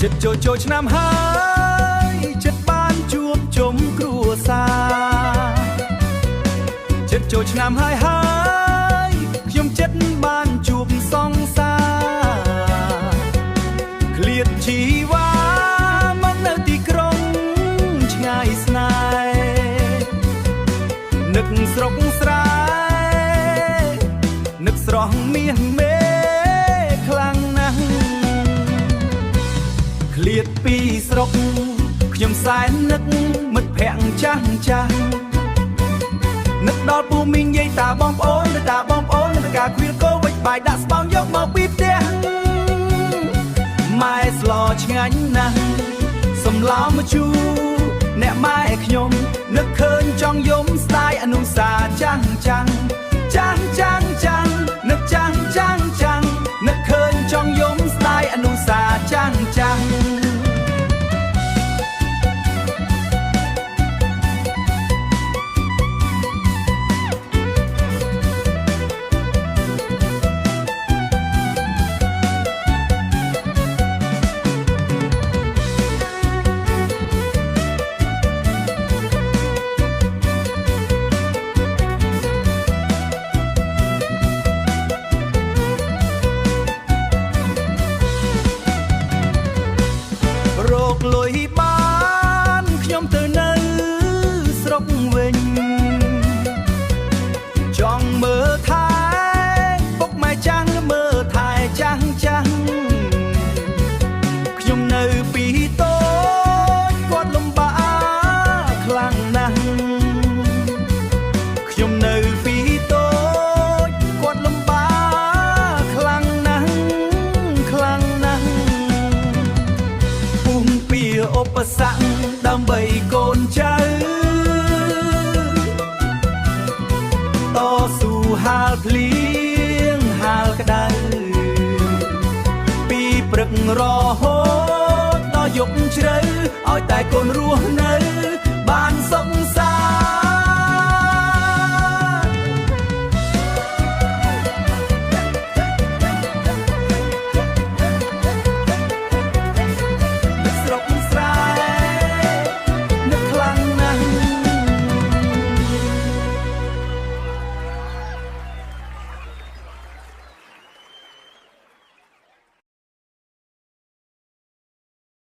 ចិត្តចូលឆ្នាំហើយចិត្តបានជួបជុំគ្រួសារចិត្តចូលឆ្នាំហើយខ្ញុំចិត្តបានជួបសង្សារឃ្លាតជីវ៉ាមកនៅទីក្រុងឆ្ងាយស្នេហ៍នឹកស្រុកស្រែនឹកស្រស់មាសមេខ្លាំងណាស់ឃ្លាតពីស្រុកខ្ញុំសែននឹកមិត្តភក្តិចាស់នឹកដល់ពូមីងយាយតាបងប្អូននៅតាបងប្អូននៅការគ្វីលកូវិចបាយដាក់ស្បោងយកមកពីផ្ទះម៉ែស្លឆ្ងាញ់ណាស់សំឡោមជូរអ្នកម៉ែខ្ញុំនឹកឃើញចង់យំស្ដាយអនុសាចាំងនឹកចាំងនឹកឃើញចង់យំស្ដាយអនុសាចាំងលុយបានខ្ញុំទៅនៅស្រុកវិញចង់មើលថែពុកម៉ែចាំងមើលថែចាំងខ្ញុំនៅពីតូចគាត់លំបាកខ្លាំងណាស់ខ្ញុំនៅពីតូចគាត់លំបាកខ្លាំងណាស់ឧបសគ្គដើម្បីកូនចៅតស៊ូហាលភ្លៀងហាលក្តៅពីព្រឹករហូតដល់យប់ជ្រៅឲ្យតែកូនរស់នៅបានសុខសាន្ត